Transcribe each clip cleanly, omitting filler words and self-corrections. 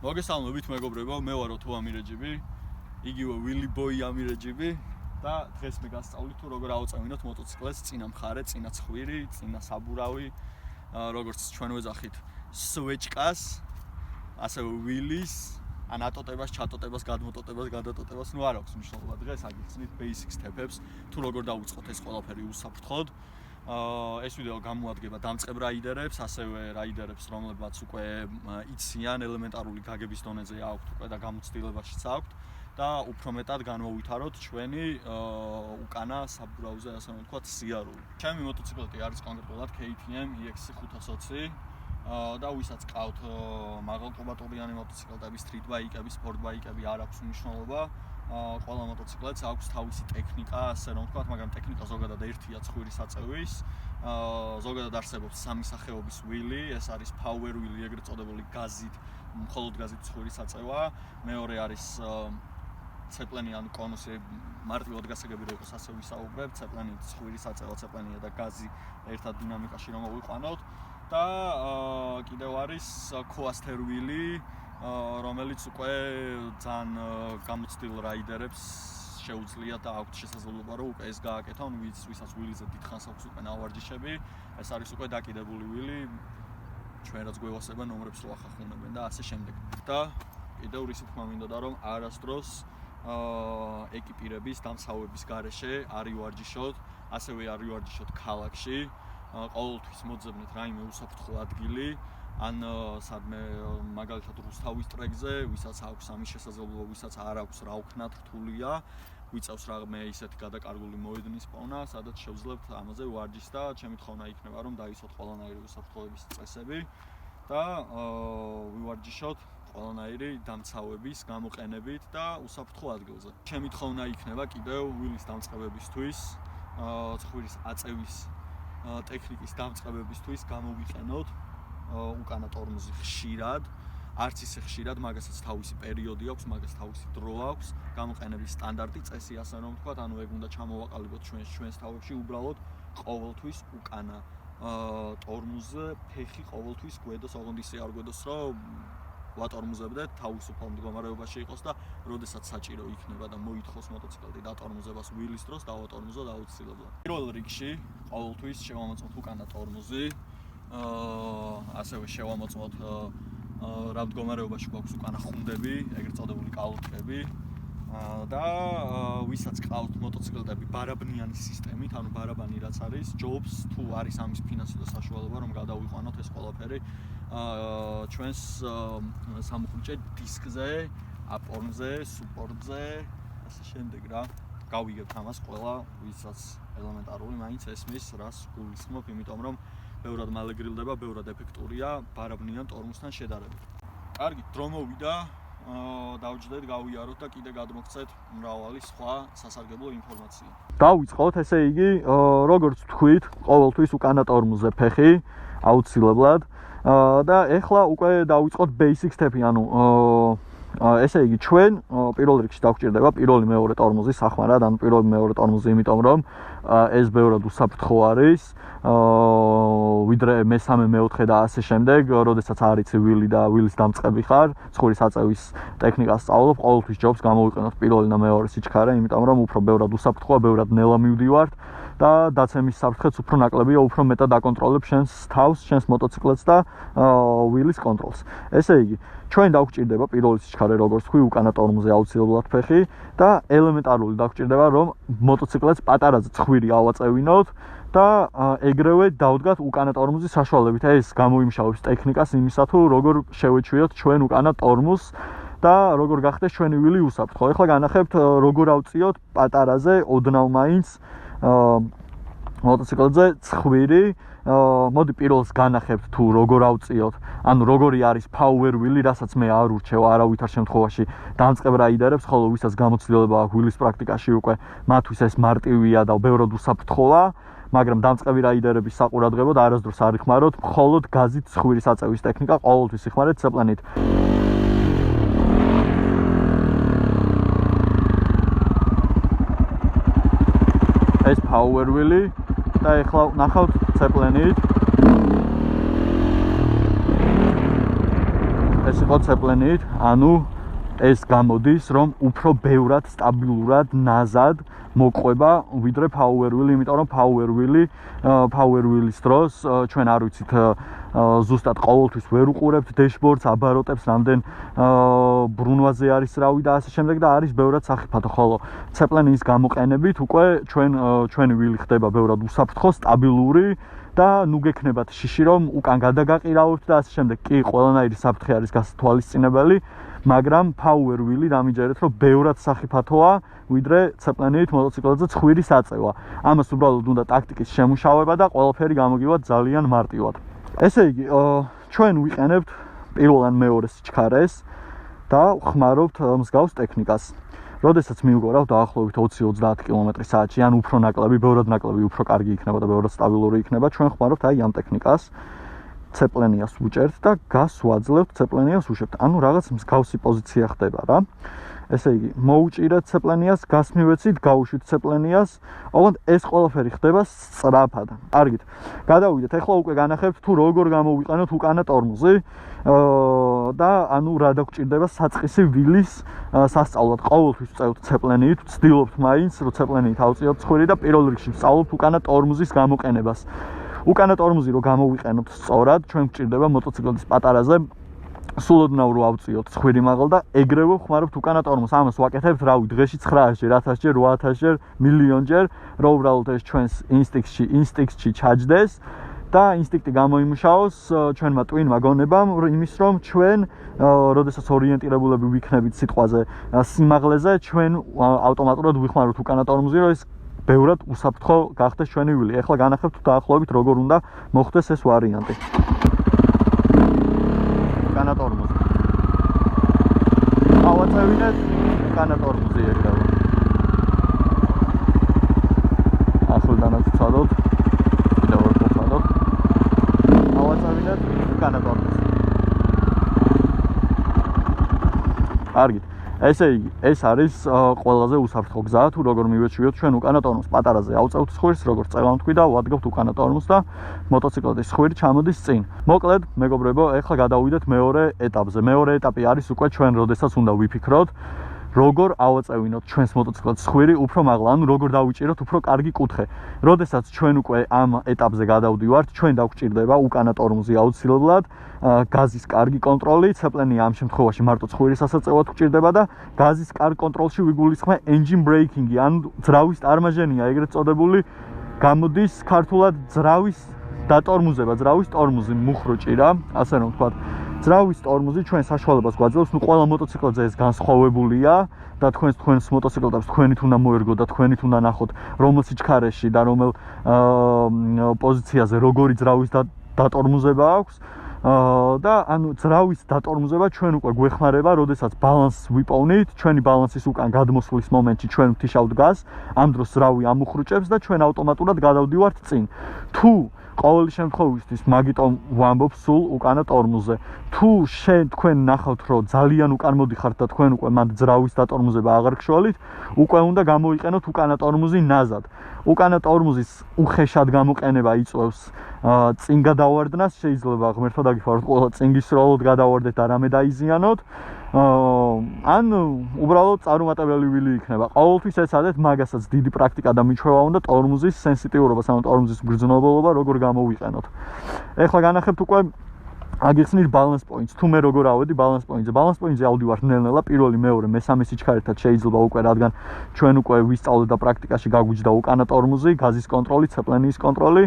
მოგესალმებით მეგობრებო, მე ვარო თუ ამირეჯიბი, იგივე ვილი ბოი ამირეჯიბი და დღეს მე გასწავლით თუ როგორ ავაწევინოთ მოტოციკლებს წინა მხარე, წინა ცხვირი, წინა საბურავი, როგორც ჩვენ ვეძახით სვეჭკას, ასევე ვილის, ან ატოტებას, ჩატოტებას, გადმოტოტებას, გადატოტებას, ნუ არ აქვს მნიშვნელობა. დღეს აგიხსნით basic step-ებს, თუ როგორ დავუწყოთ ეს ყველაფერი უსაფრთხოდ. ეს ვიდეო გამოადგება დამწყებ რაიდერებს, ასევე რაიდერებს, რომლებმაც უკვე იციან ელემენტარული გაგების დონეზე აქვთ უკვე და გამოცდილებაშიც აქვთ და უფრო მეტად განმოვითაროთ ჩვენი უკანა საბურავზე, ასე ვთქვათ, სიარული. ჩემი მოტოციკლეტი არის კონკრეტულად KTM EX520 და ვისაც ყავთ მაღალკუბატურიანი მოტოციკლეტები, street bike-ები, sport bike-ები, არ აქვს მნიშვნელობა. ყველა მოტოციკლეტს აქვს თავისი ტექნიკა, ასე რომ ვთქვათ, მაგრამ ტექნიკა ზოგადად ერთია ცხვირის აწევის. ზოგადად არსებობს სამი სახეობის ვილი, ეს არის power wheel, ეგრეთ წოდებული გაზით, მხოლოდ გაზით ცხვირის აწევა. მეორე არის ცეპლენი ან კონუსი, მარტივად გასაგები რო იყოს, ასე ვისაუბრებ, ცეპლენი ცხვირის აწევა, ცეპლენია და გაზი ერთად დინამიკაში რომ მოვიყვანოთ და კიდევ არის coaster wheel, რომელიც უკვე ძალიან გამოცდილ რაიდერებს შეუძლია და აქვთ შესაძლებლობა რომ უკვე ეს გააკეთონ, ვისაც ვილიზე დიდხანს აქვს უკვე ნავარჯიშები, ეს არის უკვე დაკიდებული ვილი, ჩვენ რაც გვევასება ნომრებს რო ახახუნებენ და ასე შემდეგ. და კიდევ რისი თქმა მინდოდა რომ არასდროს ეკიპირების დამცავების გარეშე არ ივარჯიშოთ, ასევე არ ივარჯიშოთ ქალაქში, ყოველთვის მოძებნეთ რაიმე უსაფრთხო ადგილი, ან სადმე მაგალითად რუსთავის ტრეკზე, ვისაც აქვს ამის შესაძლებლობა, ვისაც არ აქვს რა ვქნათ, რთულია, ვიწევს რამე ისეთი გადაკარგული მოედნის პოვნა, სადაც შევძლებთ ამაზე ვარჯიშს და ჩემი თხოვნა იქნება რომ დაისვოთ ყველანაირი უსაფრთხოების წესები და ვივარჯიშოთ ყველანაირი დამცავების გამოყენებით და უსაფრთხო ადგილზე. ჩემი თხოვნა იქნება კიდევ ვილის დამწყებებისთვის, ცხვირის აწევის ტექნიკის დამწყებებისთვის გამოვიყენოთ უკანა ტორმოზი ხშირად, არც ისე ხშირად, მაგასაც თავისი პერიოდი აქვს, მაგას თავისი დრო აქვს, გამოყენების სტანდარტი, წესი, ასე რომ ვთქვათ, ანუ ეგ უნდა ჩამოვაყალიბოთ ჩვენს თავებში, უბრალოდ ყოველთვის უკანა ტორმოზზე ფეხი ყოველთვის გვედოს, ოღონდ ისე არ გვედოს, რომ ვატორმოზებდეთ, თავისუფალ მდგომარეობაში იყოს და როდესაც საჭირო იქნება და მოითხოვს მოტოციკლეტი დატორმოზებას ვილის დროს, დავატორმოზოთ აუცილებლად. პირველ რიგში ყოველთვის შევამოწმოთ უკანა ტორმოზი, ასევე შევამოწმოთ რა მდგომარეობაში გვაქვს უკანა ხუნდები, ეგრეთ წოდებული კალოტრები და ვისაც ყავთ მოტოციკლეტები ბარაბნიანი სისტემით, ანუ ბარაბანი რაც არის, ჯობს თუ არის ამის ფინანსი და საშუალება რომ გადავიყვანოთ ეს ყველაფერი ჩვენს სამუხრუჭე დისკზე, აპორმზე, სუპორტზე, ასე შემდეგ რა. გავიგებთ ამას ყველა, ვისაც ელემენტარული მაინც ესმის, რას გულისხმობ, იმიტომ რომ ბევრად მალე გრილდება, ბევრად ეფექტურია ბარაბნიან ტორმოსთან შედარებით. კარგი, დრო მოვიდა, დავჯდეთ, გავიაროთ და კიდე გადმოგცეთ მრავალი სხვა სასარგებლო ინფორმაცია. დავიწყოთ, ესე იგი, როგორც თქვით, ყოველთვის უკანა ტორმოზზე ფეხი აუცილებლად და ეხლა უკვე დავიწყოთ basic step-ი, ანუ ესე იგი ჩვენ პირველ რიგში დაგვჭირდება პირველი მეორე ტორმოზი სახმარად, ანუ პირველი მეორე ტორმოზი, იმიტომ რომ ეს ბევრად უსაფრთხო არის, ვიდრე მესამე, მეოთხე და ასე შემდეგ, როდესაც არ იცი ვილი და ვილის დამწყები ხარ, ცხვირის აწევის ტექნიკას სწავლობ, ყოველთვის ჯობს გამოვიყენოთ პირველი და მეორე სიჩქარე, იმიტომ რომ უფრო ბევრად უსაფრთხოა, ბევრად ნელა მივდივართ და დაცემის საფრთხეც უფრო ნაკლებია, უფრო მეტად დაკონტროლებ შენს თავს, შენს მოტოციკლეტს და ვილის კონტროლს. ესე იგი, ჩვენ დაგვჭირდება პირველი სიჩქარე, როგორც თქვი, უკანა ტორმოზზე აუცილებლად ფეხი და ელემენტარული დაგვჭირდება, რომ მოტოციკლეტს პატარაზე ცხვირი ავაწევინოთ და ეგრევე დავდგათ უკანა ტორმოზის საშუალებით. ეს გამოიმშავებს ტექნიკას იმისა თუ როგორ შევეჩვიოთ ჩვენ უკანა ტორმოზს და როგორ გახდეს ჩვენი ვილი უსაფრთხო. ეხლა განახებთ როგორ ავწიოთ პატარაზე ოდნავ მაინც მოტოციკლზე ცხვირი. მოდი პირველს განახებთ თუ როგორ ავწიოთ, ანუ როგორი არის power wheel, რასაც მე არ ურჩევ არავითარ შემთხვევაში დამწყებ რაიდერებს, ხოლო ვისაც გამოცდილება აქვს ვილის პრაქტიკაში უკვე, მათთვის ეს მარტივია და ბევრად უსაფრთხოა, მაგრამ დამწყები რაიდერების საყურადღებოდ არასდროს არ იხმაროთ მხოლოდ გაზით ცხვირის აწევის ტექნიკა, ყოველთვის იხმარეთ ცეპლენით. ეს power wheel და ეხლა ნახავთ ცეპლენით. ეს იყო ცეპლენით, ანუ ეს გამოდის, რომ უფრო ბევრად სტაბილურად ნაზად მოყვება ვიდრე Power-Wheel, იმიტომ რომ Power-Wheel-ის დროს ჩვენ არ ვიცით ზუსტად ყოველთვის ვერ უყურებთ დეშბორდს, აბაროტებს, რამდენ ბრუნვაზე არის რავი და ასე შემდეგ და არის ბევრად სახიფათო, ხოლო ცეპლენის გამოყენებით უკვე ჩვენი wheel ხდება ბევრად უსაფრთხო, სტაბილური და ნუ გექნებათ შიში რომ უკან გადაგაყირავებთ და ასე შემდეგ. კი, ყველანაირი საფრთხე არის გასათვალისწინებელი, მაგრამ Power-Wheel-ი დამიჯერეთ რომ ბევრად სახიფათოა ვიდრე ცეპლენით მოტოციკლებზე ცხვირის აწევა. ამას უბრალოდ უნდა ტაქტიკის შემუშავება და ყველაფერი გამოგივათ ძალიან მარტივად. ესე იგი, ჩვენ ვიყენებთ პირველ ან მეორე სიჩქარეს და ვხმარობთ მსგავს ტექნიკას. როდესაც მივგორავ დაახლოებით 20-30 კმ/სთ-ში, ან უფრო ნაკლები, ბევრად ნაკლები, უფრო კარგი იქნება და ბევრად სტაბილური იქნება, ჩვენ ვხმარობთ აი ამ ტექნიკას. ცეპლენიას ვუჭერთ და გას ვაძლევთ, ცეპლენიას ვუშვებთ. ანუ რაღაც მსგავსი პოზიცია ხდება რა. ესე იგი, მოუჭირეთ ცეპლენიას, გას მივეცით, გავუშვით ცეპლენიას. ოღონდ ეს ყველაფერი ხდება სწრაფად. კარგით. გადავიდეთ, ახლა უკვე განახებთ თუ როგორ გამოვიყენოთ უკანა ტორმოზი და ანუ რა დაგჭირდება საწყისი ვილის სასწავლად. ყოველთვის ვწევთ ცეპლენით, ვცდილობთ მაინც, რომ ცეპლენით ავწიოთ ცხვირი და პირველ რიგში ვსწავლობთ უკანა ტორმოზის გამოყენებას. უკანა ტორმოზი რო გამოვიყენოთ სწორად, ჩვენ გვჭირდება მოტოციკლის პატარაზე სულოდნავ რო ავწიოთ ცხვირი მაღალ და ეგრევე ვხმარობთ უკანა ტორმოზს. ამას ვაკეთებთ რავი დღეში 900-ჯერ, 1000-ჯერ, 8000-ჯერ, მილიონჯერ, რომ უბრალოდ ეს ჩვენს ინსტინქტში ჩაჯდეს და ინსტინქტი გამოიმუშაოს ჩვენმა ტვინმა გონებამ იმის რომ ჩვენ როდესაც ორიენტირებულები ვიქნებით სიტყვაზე სიმაღლეზე, ჩვენ ავტომატურად ვიხმაროთ უკანა ტორმოზი, რომ ეს ბევრად უსაფრთხო გახდეს ჩვენი wheel-ი. ახლა განახებთ დაახლოებით როგორ უნდა მოხდეს ეს ვარიანტი. უკანა ტორმოზი. ავაწევინეთ უკანა ტორმოზი ეგრევე. ახლდანაც ვცადოთ. კიდევ ორ ვცადოთ. ავაწევინეთ უკანა ტორმოზი. კარგით. ესე იგი, ეს არის ყველაზე უსაფრთხო გზა, თუ როგორ მივეჩვიოთ ჩვენ უკანა ტორმოზს. პატარაზე ავწევთ ცხვირს, როგორც წელამ თქვი და ვადგავთ უკანა ტორმოზს და მოტოციკლეთის ცხვირი ჩამოდის წინ. მოკლედ, მეგობრებო, ახლა გადავიდეთ მეორე ეტაპზე. მეორე ეტაპი არის უკვე ჩვენ, როდესაც უნდა ვიფიქროთ, როგორ ავაწევინოთ ჩვენს მოტოციკლებს ცხვირი უფრო მაღლა, ანუ როგორ დავიჭიროთ უფრო კარგი კუთხე. როდესაც ჩვენ უკვე ამ ეტაპზე გადავდივართ, ჩვენ დაგვჭირდება უკანა ტორმოზი აუცილებლად, გაზის კარგი კონტროლი, ცეპლენი ამ შემთხვევაში მარტო ცხვირის ასაწევად გვჭირდება და გაზის კარგ კონტროლში ვიგულისხმე engine braking-ი, ანუ ძრავის ტარმაჟენია, ეგრეთ წოდებული, გამოდის ქართულად ძრავის დატორმუზება, ძრავის ტორმოზი მუხროჭირა, ასე რომ ვთქვათ. ძრავის ტორმოზი ჩვენ საშუალებას გვაძლევს, ნუ ყველა მოტოციკლზე ეს განსხვავებულია და თქვენს მოტოციკლებს თქვენით უნდა მოერგოთ და თქვენით უნდა ნახოთ, რომელ სიჩქარეში და რომელ პოზიციაზე როგორი ძრავის დატორმუზება აქვს. და ანუ ძრავის დატორმუზება ჩვენ უკვე გვეხმარება, როდესაც ბალანსს ვიპოვნით, ჩვენი ბალანსის უკან გადმოსვლის მომენტში ჩვენ ვთიშავთ გაზს, ამ დროს ძრავი ამუხრუჭებს და ჩვენ ავტომატურად გადავდივართ წინ. თუ ყოველი შემთხვევისთვის მაგიტომ ვამბობ სულ უკანა ტორმოზზე. თუ თქვენ ნახავთ, რომ ძალიან უკან მოდიხართ და თქვენ უკვე მანდ ძრავის დატორმუზება აღარ გშველით, უკვე უნდა გამოიყენოთ უკანა ტორმოზი ნაზად. უკანა ტორმოზის უხეშად გამოყენება იწვევს წინ გადავარდნას, შეიძლება ღმერთო დაგიფაროთ, ყველა წინ გისროლოთ გადავარდეთ და რამე დაიზიანოთ. ან უბრალოდ წარუმატებელი wheel-ი იქნება. ყოველთვის ეცადეთ მაგასაც დიდი პრაქტიკა და მიჩვევა უნდა ტორმოზის სენსიტიურობას, ანუ ტორმოზის გრძნობობა როგორ გამოვიყენოთ. ეხლა განახებთ უკვე აგიხსნით balance points. თუ მე როგორ ავედი balance points-ზე? balance points-ზე ავდივარ ნელ-ნელა, პირველი, მეორე, მესამე სიჩქარეთად შეიძლება უკვე, რადგან ჩვენ უკვე ვისწავლეთ და პრაქტიკაში გაგვიჯდა უკანა ტორმოზი, გაზის კონტროლი, ცეპლენის კონტროლი.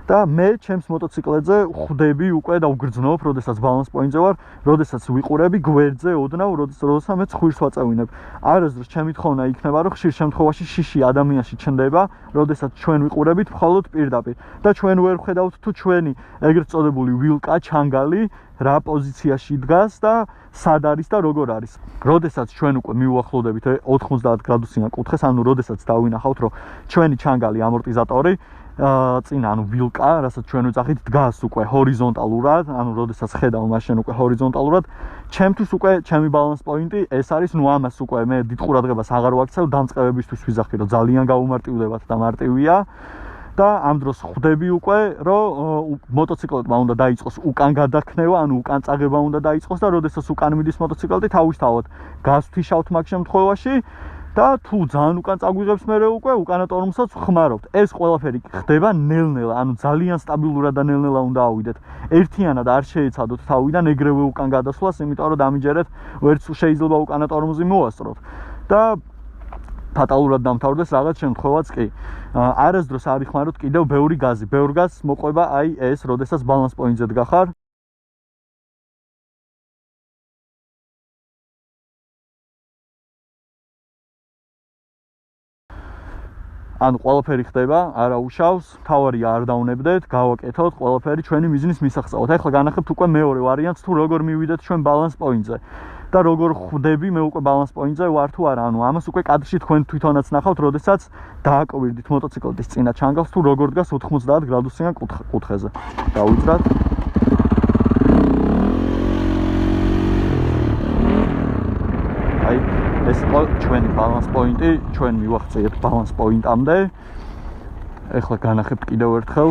და მე ჩემს მოტოციკლებზე ხვდები უკვე და ვგრძნობ, როდესაც balance point-ზე ვარ, როდესაც ვიყურები გვერდზე ოდნავ, როდესაც მე ცხვირს ვაწევინებ. არასდროს ჩემი თხოვნა იქნება, რომ ხშირ შემთხვევაში შიში ადამიანში ჩნდება, როდესაც ჩვენ ვიყურებით მხოლოდ პირდაპირ და ჩვენ ვერ ვხედავთ თუ ჩვენი ეგრეთ წოდებული ვილკა, ჩანგალი რა პოზიციაში დგას და სად არის და როგორ არის. როდესაც ჩვენ უკვე მივუახლოვდებით 90 გრადუსიან კუთხეს, ანუ როდესაც დავინახავთ, რომ ჩვენი ჩანგალი ამორტიზატორი წინ ანუ ვილკა, რასაც ჩვენ ვეძახით, დგას უკვე ჰორიზონტალურად, ანუ როდესაც ხედავ მაშინ უკვე ჰორიზონტალურად, ჩემთვის უკვე ჩემი balance point-ი ეს არის, ნუ ამას უკვე მე დიდ ყურადღებას აღარ ვაქცევ, დამწყებებისთვის ვიზახი, რომ ძალიან გაუმარტივდებათ და მარტივია. და ამ დროს ხვდები უკვე რომ მოტოციკლებმა უნდა დაიწყოს უკან გადაქნევა, ანუ უკან წაღება უნდა დაიწყოს და როდესაც უკან მიდის მოტოციკლი თავისთავად გასვთიშავთ მაგ შემთხვევაში და თუ ძალიან უკან წაგვიღებს მერე უკვე უკანა ტორმოსაც ხმარობთ. ეს ყველაფერი ხდება ნელ-ნელა, ანუ ძალიან სტაბილურად და ნელ-ნელა უნდა ავიდეთ. ერთიანად არ შეეცადოთ თავიდან ეგრევე უკან გადასვლას, იმიტომ რომ დამიჯერეთ ვერც შეიძლება უკანა ტორმოზი მოვასწროთ. და ფატალურად დამთავრდეს რაღაც შემთხვევაც კი. არასდროს არ იხმაროთ კიდევ ბევრი გაზი. ბევრ გაზს მოყვება აი ეს, როდესაც ბალანს პოინტზე დგახარ. ანუ ყველაფერი ხდება, არა უშავს, თავარია არ დაუნებდეთ, გავაკეთოთ ყველაფერი ჩვენი მიზნის მისაღწევად. ახლა განახებთ უკვე მეორე ვარიანტს, თუ როგორ მივიდეთ ჩვენ ბალანს პოინტზე. და როგორ ხვდები მე უკვე ბალანს პოინტზე ვარ თუ არა. ანუ ამას უკვე კადრში თქვენ თვითონაც ნახავთ, როდესაც დააკვირდით მოტოციკლის წინა ჩანგალს, თუ როგორ დგას 90 გრადუსიან კუთხეზე. დავიძრათ. აი ეს იყო ჩვენი ბალანს პოინტი, ჩვენ მივახციეთ ბალანს პოინტამდე. ეხლა განახებთ კიდევ ერთხელ.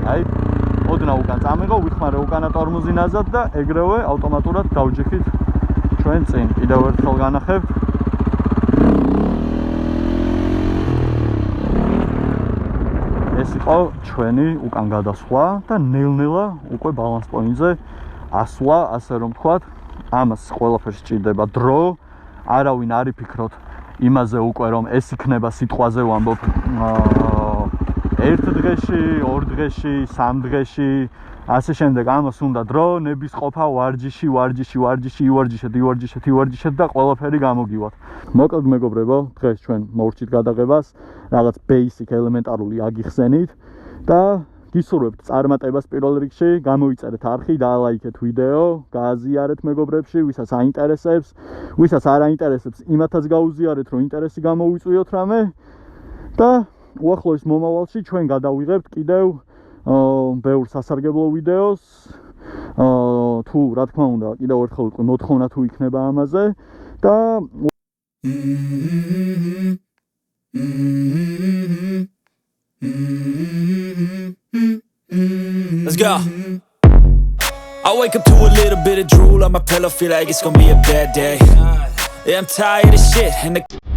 აი, ოდნავ უკან წამიღო, ვიხმარე უკანა ტორმოზი ნაზად და ეგრევე ავტომატურად დავჯექით ჩვენ წინ. კიდევ ერთხელ განახებთ. ეს იყო ჩვენი უკან გადასვლა და ნელ-ნელა უკვე ბალანს პოინტზე ასვლა, ასე რომ ვთქვათ. ამას ყველაფერს სჭირდება დრო. არავინ არ იფიქროთ იმაზე უკვე რომ ეს იქნება სიტყვაზე ვამბობ ერთ დღეში, ორ დღეში, სამ დღეში, ასე შემდეგ. ამას უნდა დრო, ნების ყოფა, ვარჯიშეთ და ყველაფერი გამოგივათ. მოკლედ მეგობრებო, დღეს ჩვენ მოვრჩით გადაღებას, რაღაც basic ელემენტარული აგიხსენით და გისურვებთ წარმატებას პირველ რიგში, გამოიწერეთ არხი, დაალაიქეთ ვიდეო, გააზიარეთ მეგობრებში, ვისაც აინტერესებს, ვისაც არ აინტერესებს, იმათაც გაუზიარეთ, რომ ინტერესი გამოვიწვიოთ რამე და უახლოეს მომავალში ჩვენ გადავიღებთ კიდევ ბევრ სასარგებლო ვიდეოს. თუ რა თქმა უნდა, კიდევ ერთხელ ვიტყვი, მოთხოვნა თუ იქნება ამაზე და Let's go. I wake up to a little bit of drool on my pillow, feel like it's gonna be a bad day. Yeah, I'm tired of shit and the